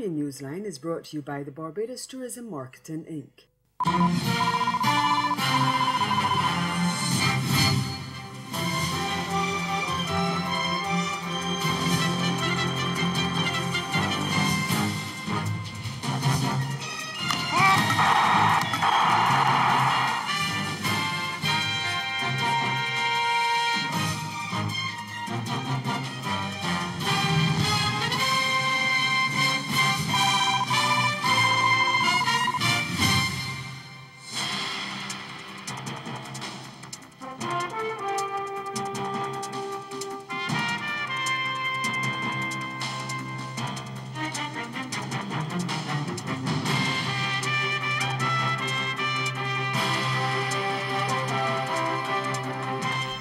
Caribbean Newsline is brought to you by the Barbados Tourism Marketing, Inc.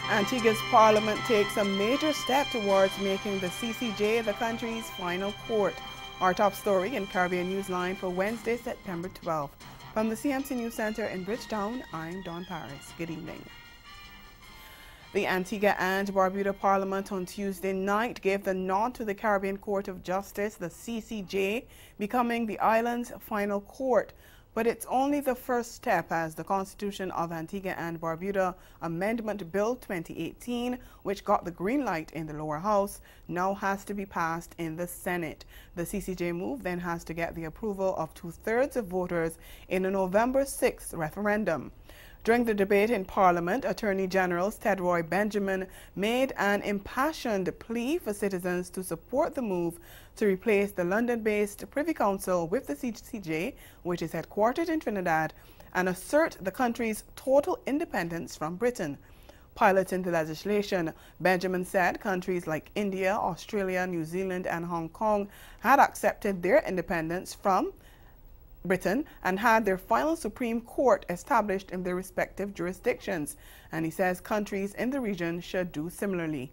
Antigua's parliament takes a major step towards making the CCJ the country's final court. Our top story in Caribbean Newsline for Wednesday, September 12th. From the CMC News Center in Bridgetown, I'm Dawn Paris. Good evening. The Antigua and Barbuda Parliament on Tuesday night gave the nod to the Caribbean Court of Justice, the CCJ, becoming the island's final court. But it's only the first step, as the Constitution of Antigua and Barbuda Amendment Bill 2018, which got the green light in the lower house, now has to be passed in the Senate. The CCJ move then has to get the approval of 2/3 of voters in a November 6th referendum. During the debate in Parliament, Attorney General Tedroy Benjamin made an impassioned plea for citizens to support the move to replace the London-based Privy Council with the CCJ, which is headquartered in Trinidad, and assert the country's total independence from Britain. Piloting the legislation, Benjamin said countries like India, Australia, New Zealand, and Hong Kong had accepted their independence from Britain and had their final Supreme Court established in their respective jurisdictions, and he says countries in the region should do similarly.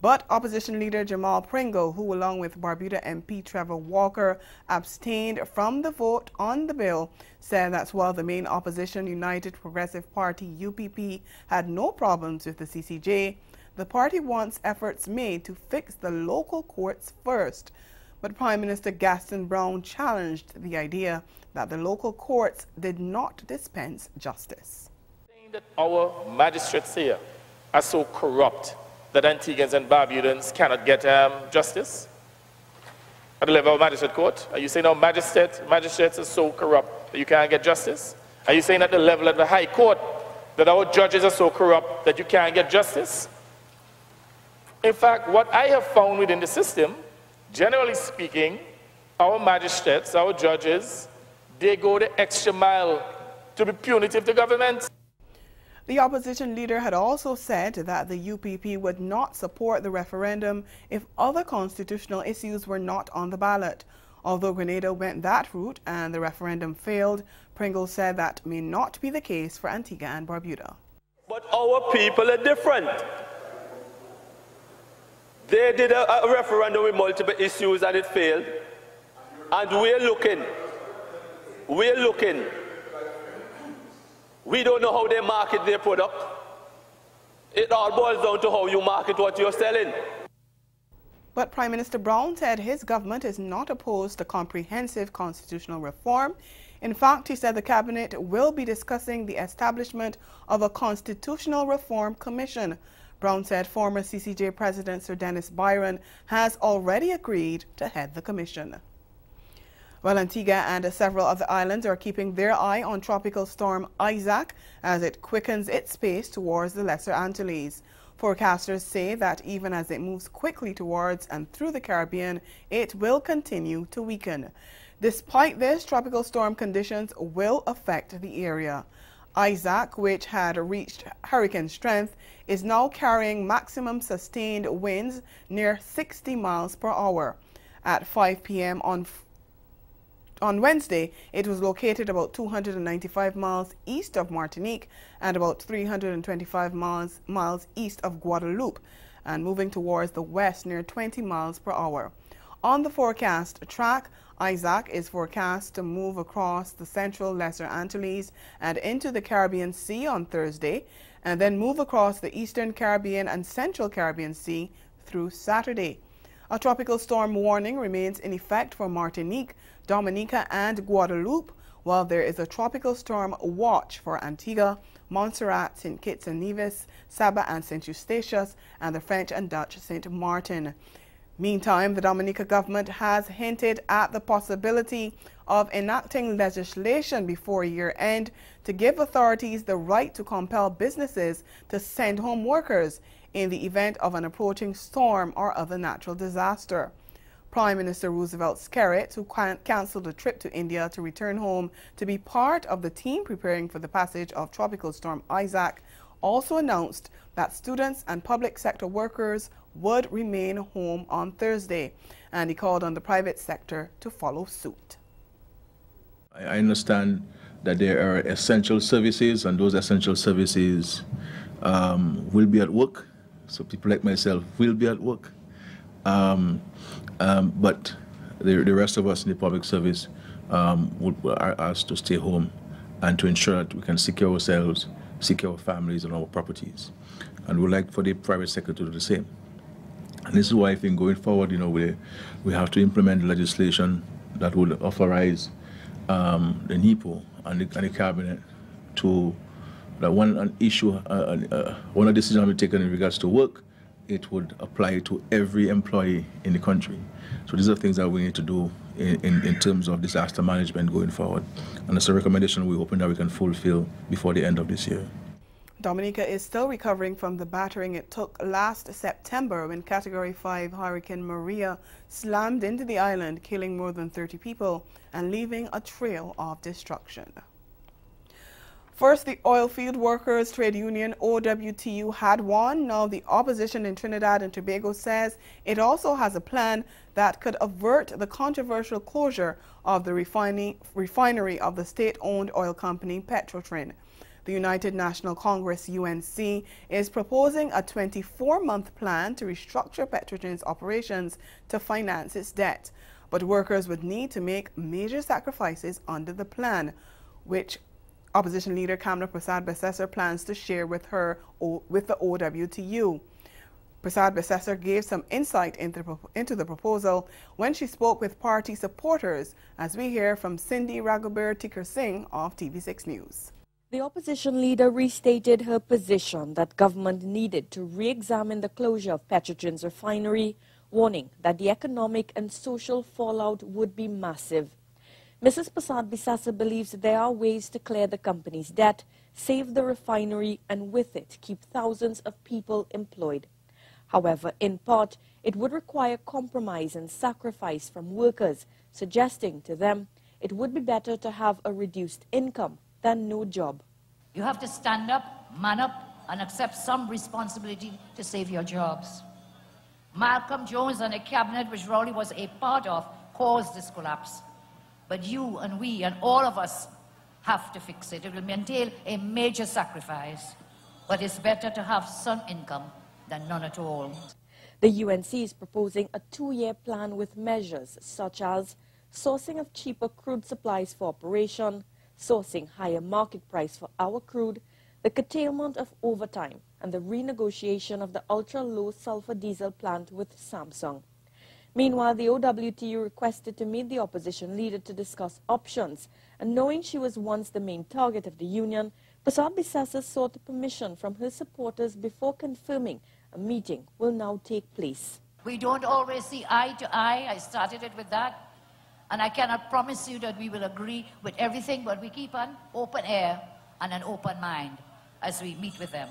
But opposition leader Jamal Pringle, who along with Barbuda MP Trevor Walker abstained from the vote on the bill, said that while the main opposition United Progressive Party UPP had no problems with the CCJ, the party wants efforts made to fix the local courts first. But Prime Minister Gaston Brown challenged the idea that the local courts did not dispense justice. Saying that our magistrates here are so corrupt that Antiguans and Barbudans cannot get justice at the level of magistrate court? Are you saying our magistrates are so corrupt that you can't get justice? Are you saying at the level of the High Court that our judges are so corrupt that you can't get justice? In fact, what I have found within the system, generally speaking, our magistrates, our judges, they go the extra mile to be punitive to government. The opposition leader had also said that the UPP would not support the referendum if other constitutional issues were not on the ballot. Although Grenada went that route and the referendum failed, Pringle said that may not be the case for Antigua and Barbuda. But our people are different. They did a referendum with multiple issues and it failed. And we're looking. We don't know how they market their product. It all boils down to how you market what you're selling. But Prime Minister Brown said his government is not opposed to comprehensive constitutional reform. In fact, he said the cabinet will be discussing the establishment of a constitutional reform commission. Brown said former CCJ President Sir Dennis Byron has already agreed to head the commission. Well, Antigua and several other islands are keeping their eye on tropical storm Isaac as it quickens its pace towards the Lesser Antilles. Forecasters say that even as it moves quickly towards and through the Caribbean, it will continue to weaken. Despite this, tropical storm conditions will affect the area. Isaac, which had reached hurricane strength, is now carrying maximum sustained winds near 60 miles per hour. At 5 p.m. on Wednesday, it was located about 295 miles east of Martinique and about 325 miles east of Guadeloupe, and moving towards the west near 20 miles per hour. On the forecast track, Isaac is forecast to move across the central Lesser Antilles and into the Caribbean Sea on Thursday, and then move across the eastern Caribbean and central Caribbean Sea through Saturday. A tropical storm warning remains in effect for Martinique, Dominica, and Guadeloupe, while there is a tropical storm watch for Antigua, Montserrat, St. Kitts and Nevis, Saba and St. Eustatius, and the French and Dutch St. Martin. Meantime, the Dominica government has hinted at the possibility of enacting legislation before year-end to give authorities the right to compel businesses to send home workers in the event of an approaching storm or other natural disaster. Prime Minister Roosevelt Skerrit, who cancelled a trip to India to return home to be part of the team preparing for the passage of Tropical Storm Isaac, also announced that students and public sector workers would remain home on Thursday, and he called on the private sector to follow suit. I understand that there are essential services, and those essential services will be at work. So people like myself will be at work. But the rest of us in the public service are asked to stay home and to ensure that we can secure ourselves, secure our families and our properties. And we'd like for the private sector to do the same. And this is why I think going forward, we have to implement legislation that would authorize the NEPO and the cabinet to that one a decision will be taken in regards to work, it would apply to every employee in the country. So these are things that we need to do in terms of disaster management going forward. And it's a recommendation we're hoping that we can fulfill before the end of this year. Dominica is still recovering from the battering it took last September when Category 5 Hurricane Maria slammed into the island, killing more than 30 people and leaving a trail of destruction. First, the Oilfield Workers Trade Union, OWTU, had won. Now the opposition in Trinidad and Tobago says it also has a plan that could avert the controversial closure of the refinery of the state-owned oil company Petrotrin. The United National Congress, UNC, is proposing a 24-month plan to restructure Petrotrin's operations to finance its debt. But workers would need to make major sacrifices under the plan, which Opposition leader Kamla Prasad-Besesser plans to share with the OWTU. Prasad-Besesser gave some insight into the proposal when she spoke with party supporters, as we hear from Cindy Raghuber Tikar Singh of TV6 News. The opposition leader restated her position that government needed to re-examine the closure of Petrotrin's refinery, warning that the economic and social fallout would be massive. Mrs. Prasad-Besesser believes there are ways to clear the company's debt, save the refinery, and with it keep thousands of people employed. However, in part, it would require compromise and sacrifice from workers, suggesting to them it would be better to have a reduced income than no job. You have to stand up, man up, and accept some responsibility to save your jobs. Malcolm Jones and the cabinet, which Rowley was a part of, caused this collapse. But you and we and all of us have to fix it. It will entail a major sacrifice, but it's better to have some income than none at all. The UNC is proposing a 2-year plan with measures such as sourcing of cheaper crude supplies for operation, sourcing higher market price for our crude, the curtailment of overtime, and the renegotiation of the ultra-low sulfur diesel plant with Samsung. Meanwhile, the OWTU requested to meet the opposition leader to discuss options, and knowing she was once the main target of the union, Prasad-Besesser sought permission from her supporters before confirming a meeting will now take place. We don't always see eye to eye. I started it with that. And I cannot promise you that we will agree with everything, but we keep an open air and an open mind as we meet with them.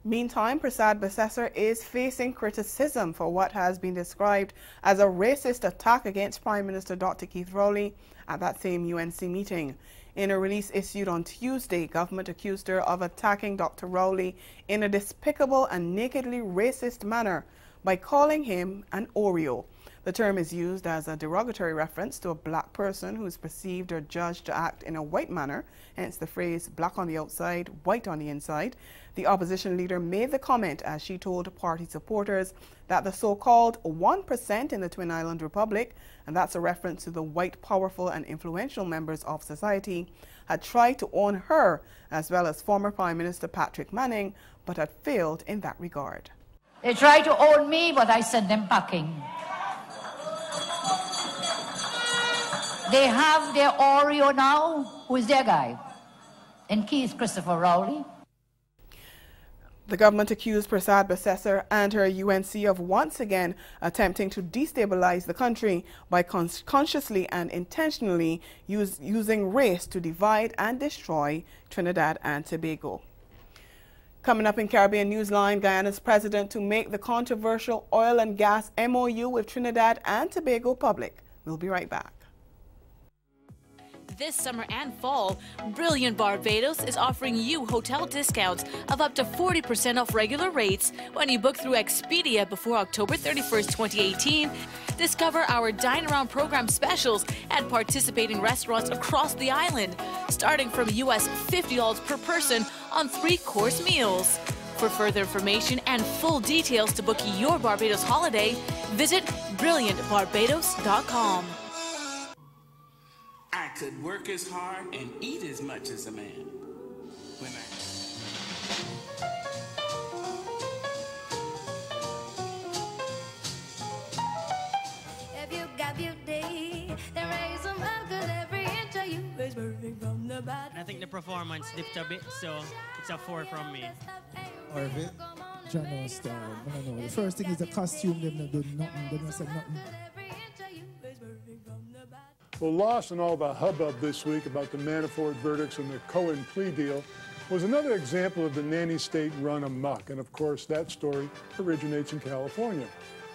Meantime, Prasad-Besesser is facing criticism for what has been described as a racist attack against Prime Minister Dr. Keith Rowley at that same UNC meeting. In a release issued on Tuesday, government accused her of attacking Dr. Rowley in a despicable and nakedly racist manner by calling him an Oreo. The term is used as a derogatory reference to a black person who is perceived or judged to act in a white manner, hence the phrase black on the outside, white on the inside. The opposition leader made the comment as she told party supporters that the so-called 1% in the Twin Island Republic, and that's a reference to the white, powerful and influential members of society, had tried to own her as well as former Prime Minister Patrick Manning, but had failed in that regard. They try to own me, but I send them packing. They have their Oreo now. Who is their guy? And Keith Christopher Rowley. The government accused Prasad Basessar and her UNC of once again attempting to destabilize the country by consciously and intentionally using race to divide and destroy Trinidad and Tobago. Coming up in Caribbean Newsline, Guyana's president to make the controversial oil and gas MOU with Trinidad and Tobago public. We'll be right back. This summer and fall, Brilliant Barbados is offering you hotel discounts of up to 40% off regular rates when you book through Expedia before October 31st, 2018. Discover our Dine Around program specials at participating restaurants across the island, starting from US $50 per person on 3-course meals. For further information and full details to book your Barbados holiday, visit brilliantbarbados.com. I could work as hard and eat as much as a man when If you got beauty, then raise them up, 'cause every inch of you is perfect from the bottom. I think the performance dipped a bit, so it's a 4 from me. Harvey, John Star. No. The first thing is the costume, them not do nothing, they don't say nothing. Well, lost in all the hubbub this week about the Manafort verdicts and the Cohen plea deal was another example of the nanny state run amok. And of course, that story originates in California.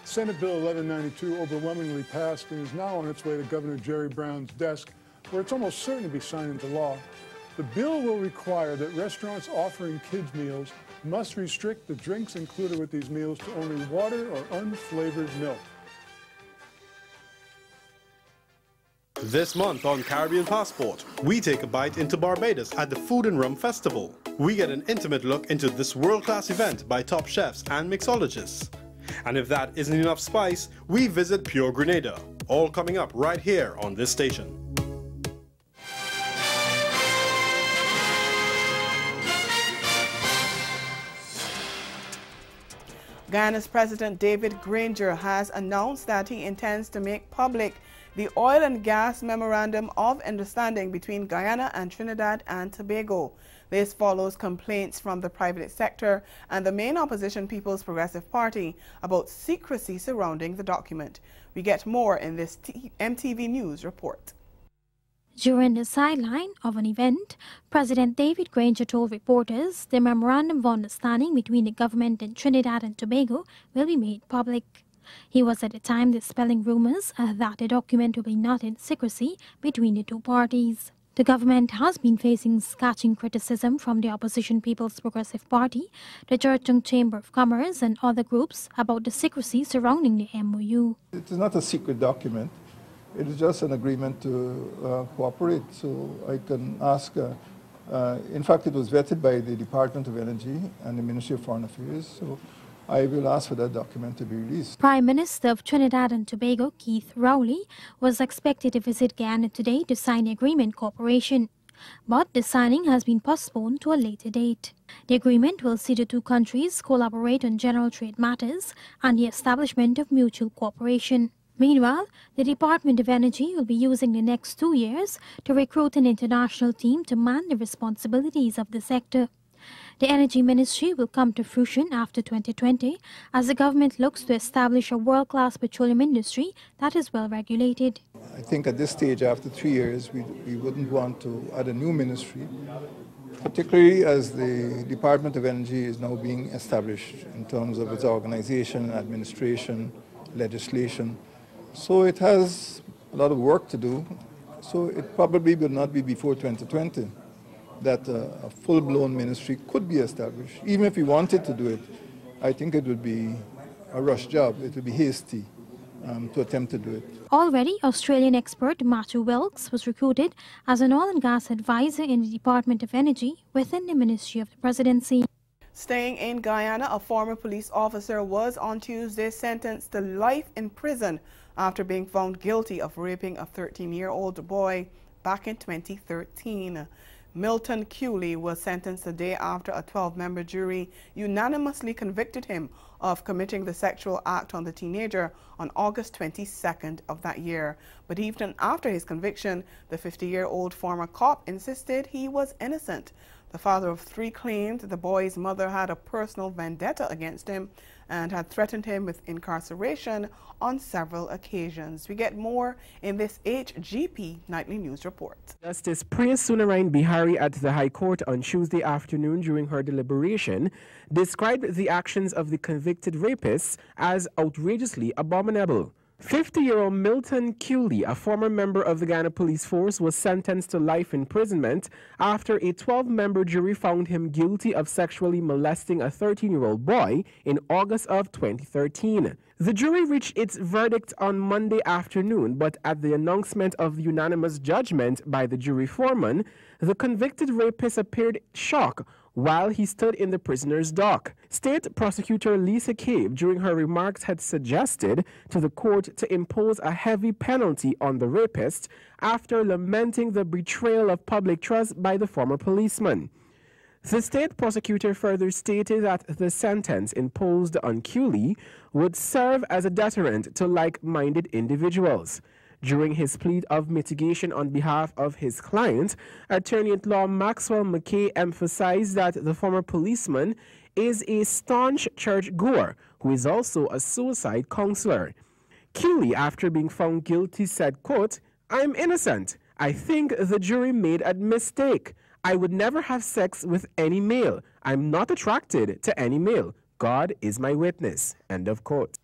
Senate Bill 1192 overwhelmingly passed and is now on its way to Governor Jerry Brown's desk, where it's almost certain to be signed into law. The bill will require that restaurants offering kids' meals must restrict the drinks included with these meals to only water or unflavored milk. This month on Caribbean Passport, we take a bite into Barbados at the Food and Rum Festival. We get an intimate look into this world-class event by top chefs and mixologists. And if that isn't enough spice, we visit Pure Grenada. All coming up right here on this station. Guyana's President David Granger has announced that he intends to make public the Oil and Gas Memorandum of Understanding between Guyana and Trinidad and Tobago. This follows complaints from the private sector and the main opposition People's Progressive Party about secrecy surrounding the document. We get more in this MTV News report. During the sideline of an event, President David Granger told reporters the Memorandum of Understanding between the government and Trinidad and Tobago will be made public. He was at the time dispelling rumors that the document will be not in secrecy between the two parties. The government has been facing scathing criticism from the opposition People's Progressive Party, the Churchung Chamber of Commerce and other groups about the secrecy surrounding the MOU. It is not a secret document. It is just an agreement to cooperate. So I can ask, in fact, it was vetted by the Department of Energy and the Ministry of Foreign Affairs. So I will ask for that document to be released. Prime Minister of Trinidad and Tobago, Keith Rowley, was expected to visit Guyana today to sign the agreement cooperation. But the signing has been postponed to a later date. The agreement will see the two countries collaborate on general trade matters and the establishment of mutual cooperation. Meanwhile, the Department of Energy will be using the next 2 years to recruit an international team to man the responsibilities of the sector. The Energy Ministry will come to fruition after 2020 as the government looks to establish a world-class petroleum industry that is well regulated. I think at this stage, after 3 years, we wouldn't want to add a new ministry, particularly as the Department of Energy is now being established in terms of its organization, administration, legislation. So it has a lot of work to do. So it probably will not be before 2020 that a full-blown ministry could be established. Even if we wanted to do it, I think it would be a rush job. It would be hasty to attempt to do it. Already, Australian expert Matthew Wilkes was recruited as an oil and gas advisor in the Department of Energy within the Ministry of the Presidency. Staying in Guyana, a former police officer was on Tuesday sentenced to life in prison after being found guilty of raping a 13-year-old boy back in 2013. Milton Cooley was sentenced the day after a 12-member jury unanimously convicted him of committing the sexual act on the teenager on August 22nd of that year. But even after his conviction, the 50-year-old former cop insisted he was innocent. The father of three claimed the boy's mother had a personal vendetta against him and had threatened him with incarceration on several occasions. We get more in this HGP Nightly News report. Justice Priya Sunarayan Bihari at the High Court on Tuesday afternoon during her deliberation described the actions of the convicted rapists as outrageously abominable. 50-year-old Milton Cooley, a former member of the Ghana Police Force, was sentenced to life imprisonment after a 12-member jury found him guilty of sexually molesting a 13-year-old boy in August of 2013. The jury reached its verdict on Monday afternoon, but at the announcement of the unanimous judgment by the jury foreman, the convicted rapist appeared shocked while he stood in the prisoner's dock. State Prosecutor Lisa Cave, during her remarks, had suggested to the court to impose a heavy penalty on the rapist after lamenting the betrayal of public trust by the former policeman. The state prosecutor further stated that the sentence imposed on Cooley would serve as a deterrent to like-minded individuals. During his plea of mitigation on behalf of his client, attorney-at-law Maxwell McKay emphasized that the former policeman is a staunch churchgoer who is also a suicide counselor. Cooley, after being found guilty, said, quote, "I'm innocent. I think the jury made a mistake. I would never have sex with any male. I'm not attracted to any male. God is my witness." End of quote.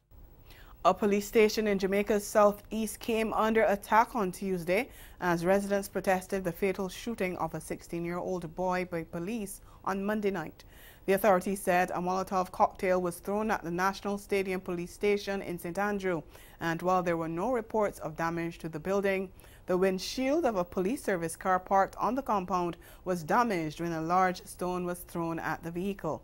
A police station in Jamaica's southeast came under attack on Tuesday as residents protested the fatal shooting of a 16-year-old boy by police on Monday night. The authorities said a Molotov cocktail was thrown at the National Stadium police station in St. Andrew, and while there were no reports of damage to the building, the windshield of a police service car parked on the compound was damaged when a large stone was thrown at the vehicle.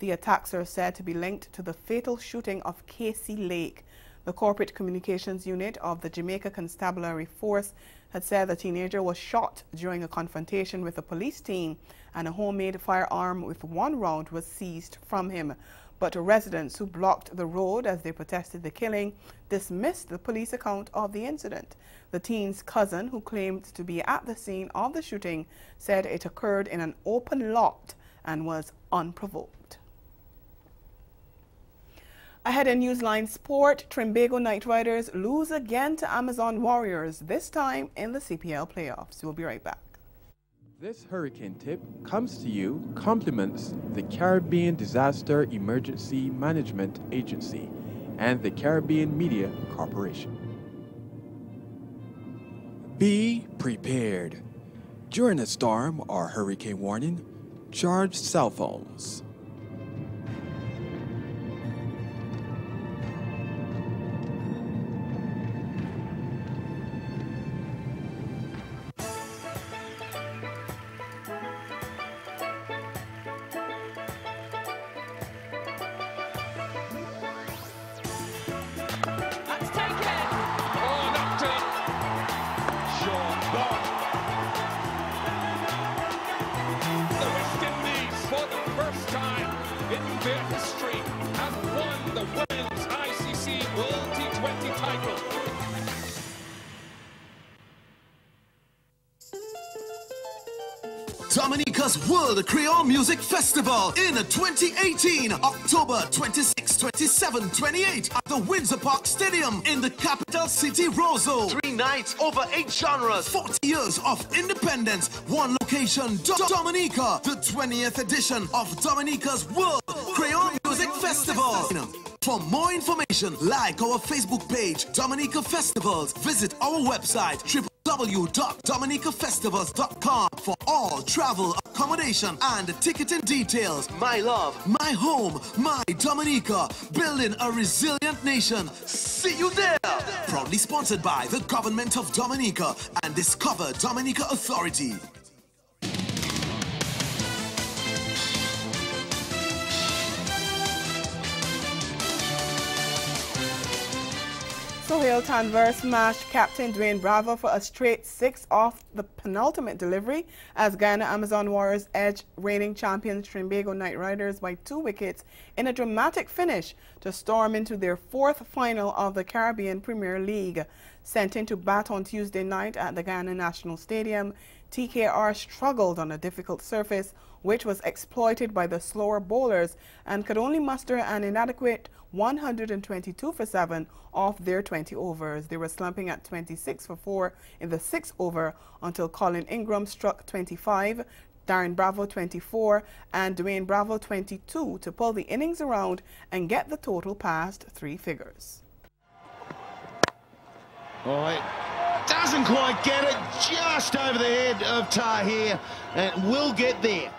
The attacks are said to be linked to the fatal shooting of Casey Lake. The Corporate Communications Unit of the Jamaica Constabulary Force had said the teenager was shot during a confrontation with a police team, and a homemade firearm with one round was seized from him. But residents who blocked the road as they protested the killing dismissed the police account of the incident. The teen's cousin, who claimed to be at the scene of the shooting, said it occurred in an open lot and was unprovoked. Ahead in Newsline Sport, Trimbago Knight Riders lose again to Amazon Warriors, this time in the CPL playoffs. We'll be right back. This hurricane tip comes to you compliments the Caribbean Disaster Emergency Management Agency and the Caribbean Media Corporation. Be prepared. During a storm or hurricane warning, charge cell phones. Dominica's World Creole Music Festival in 2018, October 26, 27, 28 at the Windsor Park Stadium in the capital city, Roseau. 3 nights, over 8 genres, 40 years of independence, one location, Dominica, the 20th edition of Dominica's World Creole Music Festival. For more information, like our Facebook page, Dominica Festivals. Visit our website, www.dominicafestivals.com for all travel, accommodation, and ticketing details. My love, my home, my Dominica, building a resilient nation. See you there! Proudly sponsored by the Government of Dominica and Discover Dominica Authority. Castle Hill Tanver smashed captain Dwayne Bravo for a straight 6 off the penultimate delivery as Ghana Amazon Warriors edged reigning champions Trinbago Knight Riders by 2 wickets in a dramatic finish to storm into their 4th final of the Caribbean Premier League. Sent in to bat on Tuesday night at the Ghana National Stadium, TKR struggled on a difficult surface which was exploited by the slower bowlers and could only muster an inadequate 122 for 7 off their 20 overs. They were slumping at 26 for 4 in the 6th over until Colin Ingram struck 25, Darren Bravo 24 and Dwayne Bravo 22 to pull the innings around and get the total past 3 figures. Oh, it doesn't quite get it, just over the head of Tahir, and will get there.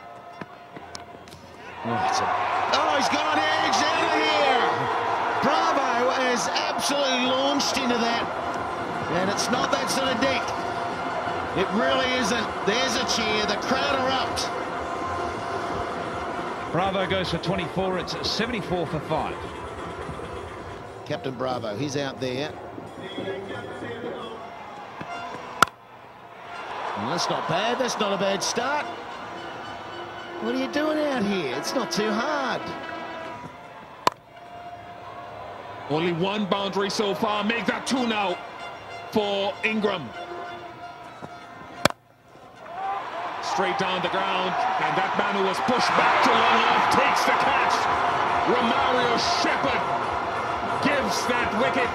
Oh, he's got edge out of here. Bravo is absolutely launched into that, and it's not that sort of deck. It really isn't. There's a cheer. The crowd erupt. Bravo goes for 24. It's 74 for 5. Captain Bravo, he's out there. Well, that's not bad. That's not a bad start. What are you doing out here? It's not too hard. Only 1 boundary so far. Make that 2 now for Ingram. Straight down the ground, and that man who was pushed back to long off takes the catch. Romario Shepherd gives that wicket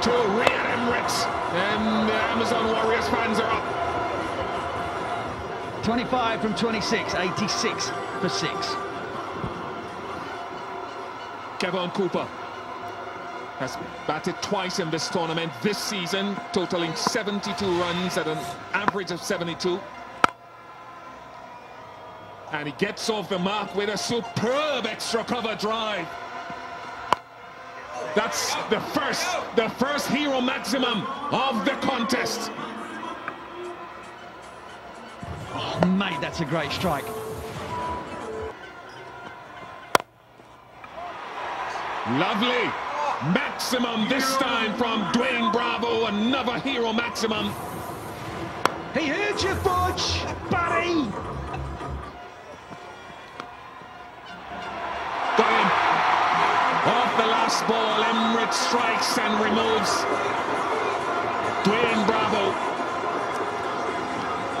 to Riyad Emirates, and the Amazon Warriors fans are up. 25 from 26, 86 for 6. Kevin Cooper has batted twice in this tournament this season, totaling 72 runs at an average of 72. And he gets off the mark with a superb extra cover drive. That's the first hero maximum of the contest. Oh, mate, that's a great strike. Lovely. Maximum this time from Dwayne Bravo. Another hero maximum. He heard you, Butch, buddy. Got him. Off the last ball, Emirates strikes and removes Dwayne Bravo.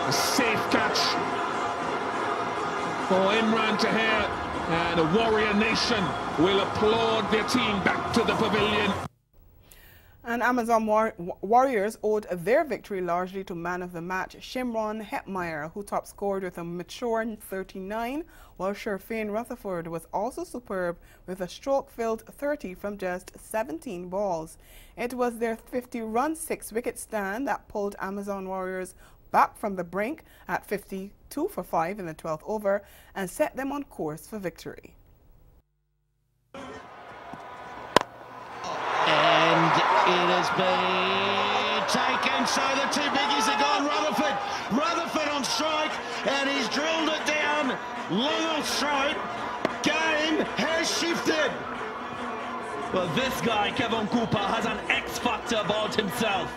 A safe catch for Imran Tahir, and the Warrior Nation will applaud their team back to the pavilion. And Amazon Warriors owed their victory largely to man of the match Shimron Hetmeyer, who top scored with a mature 39, while Sherfane Rutherford was also superb with a stroke-filled 30 from just 17 balls. It was their 50-run 6-wicket stand that pulled Amazon Warriors back from the brink at 52 for 5 in the 12th over and set them on course for victory. And it has been taken, so the 2 biggies are gone. Rutherford on strike, and he's drilled it down. Long off strike. Game has shifted. Well, this guy, Kevin Cooper, has an X-factor about himself.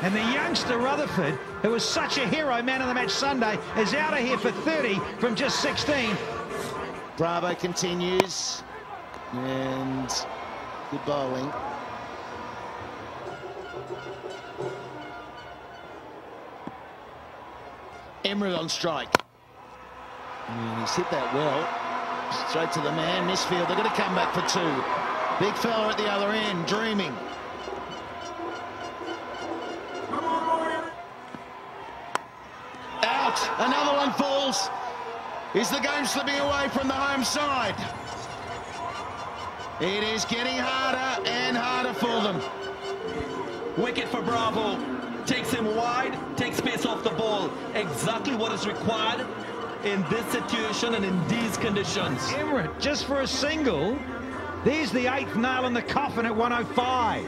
And the youngster Rutherford, who was such a hero, man of the match Sunday, is out of here for 30 from just 16. Bravo continues, and good bowling. Emery on strike. And he's hit that well. Straight to the man, misfield. They're going to come back for 2. Big fella at the other end, dreaming. Out. Another one falls. Is the game slipping away from the home side? It is getting harder and harder for them. Wicket for Bravo. Takes him wide, takes space off the ball. Exactly what is required in this situation and in these conditions. Emirates, just for a single, there's the 8th nail in the coffin at 105.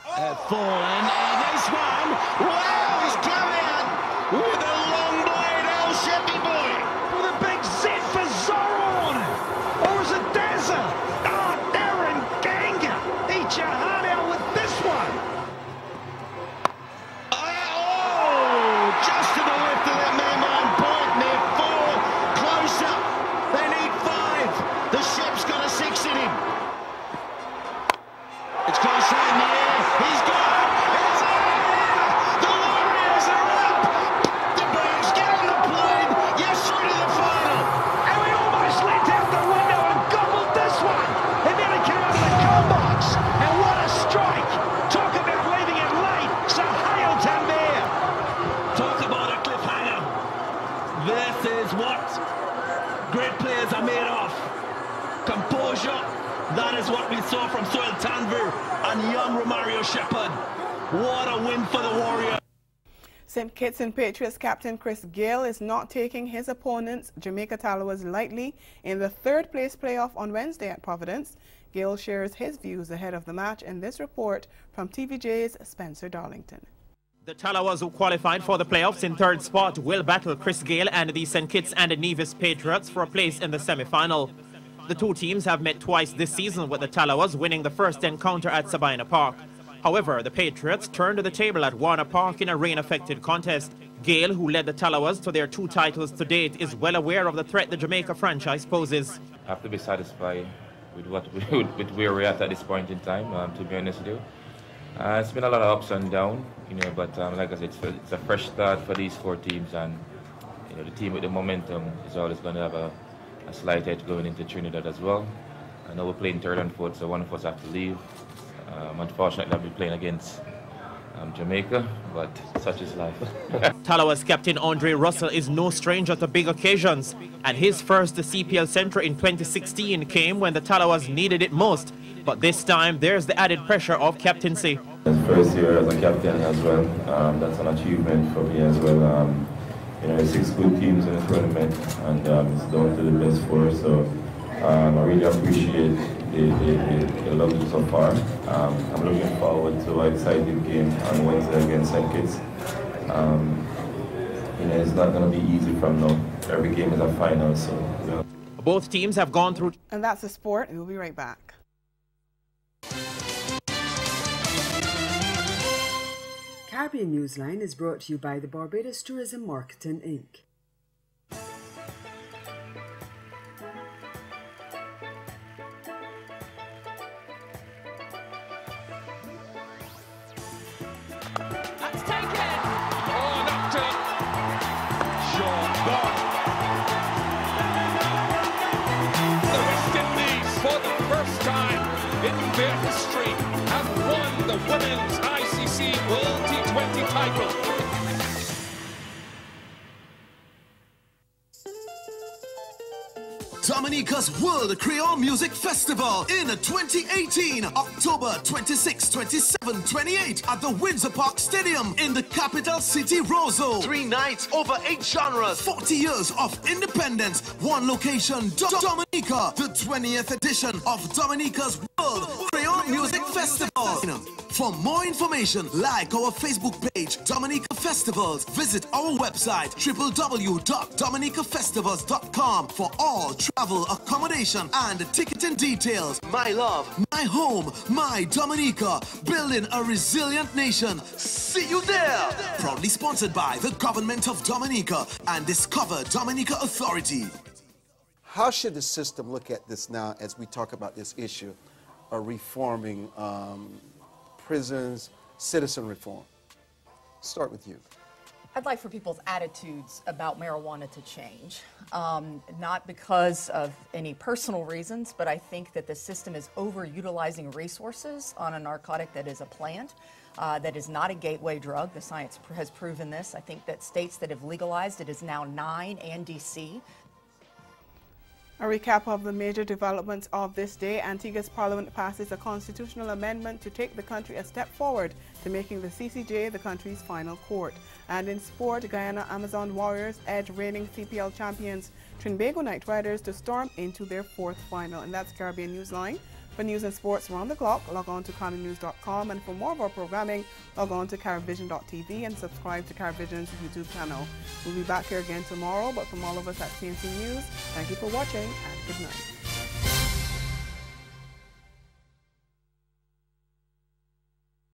Have fallen, and this one, wow, he's come out with a long blade, El Sheppy boy. With a big Z for Zorro. score from Soil Tanvir and young Romario Shepard. What a win for the Warriors. St. Kitts and Patriots captain Chris Gayle is not taking his opponents, Jamaica Tallawahs, lightly in the third-place playoff on Wednesday at Providence. Gayle shares his views ahead of the match in this report from TVJ's Spencer Darlington. The Tallawahs, who qualified for the playoffs in third spot, will battle Chris Gayle and the St. Kitts and Nevis Patriots for a place in the semi-final. The two teams have met twice this season, with the Tallawahs winning the first encounter at Sabina Park. However, the Patriots turned to the table at Warner Park in a rain-affected contest. Gayle, who led the Tallawahs to their 2 titles to date, is well aware of the threat the Jamaica franchise poses. I have to be satisfied with where we're at this point in time, to be honest with you. It's been a lot of ups and downs, but like I said, it's a fresh start for these 4 teams, and the team with the momentum is always going to have a slight edge going into Trinidad as well. I know we're playing third and fourth, so one of us have to leave. Unfortunately, I'll be playing against Jamaica, but such is life. Tallawahs captain Andre Russell is no stranger to big occasions, and his first CPL Central in 2016 came when the Tallawahs needed it most. But this time, there's the added pressure of captaincy. First year as a captain as well, that's an achievement for me as well. There's 6 good teams in the tournament, and it's down to the best 4, so I really appreciate the love so far. I'm looking forward to an exciting game on Wednesday against St. Kitts. It's not going to be easy from now. Every game is a final, so. Both teams have gone through. And that's the sport, and we'll be right back. Caribbean Newsline is brought to you by the Barbados Tourism Marketing, Inc. That's taken. Oh, knocked it. Sean Bond. The West Indies, for the first time in their history, have won the Women's ICC World T20 title. Dominica's World Creole Music Festival in 2018, October 26, 27, 28 at the Windsor Park Stadium in the capital city, Roseau. 3 nights, over 8 genres, 40 years of independence, 1 location, Dominica, the 20th edition of Dominica's World Creole Music Festival. For more information, like our Facebook page, Dominica Festivals. Visit our website, www.dominicafestivals.com for all travel, accommodation, and ticketing details. My love, my home, my Dominica, building a resilient nation. See you there! Proudly sponsored by the Government of Dominica and Discover Dominica Authority. How should the system look at this now as we talk about this issue of reforming prisons, citizen reform? Start with you. I'd like for people's attitudes about marijuana to change, not because of any personal reasons, but I think that the system is overutilizing resources on a narcotic that is a plant, that is not a gateway drug. The science has proven this. I think that states that have legalized it is now 9 and DC. A recap of the major developments of this day. Antigua's parliament passes a constitutional amendment to take the country a step forward to making the CCJ the country's final court. And in sport, Guyana Amazon Warriors edge reigning CPL champions Trinbago Knight Riders to storm into their 4th final. And that's Caribbean Newsline. For news and sports around the clock, log on to Caribnews.com, and for more of our programming, log on to CaribVision.tv and subscribe to CaribVision's YouTube channel. We'll be back here again tomorrow, but from all of us at CNC News, thank you for watching and good night.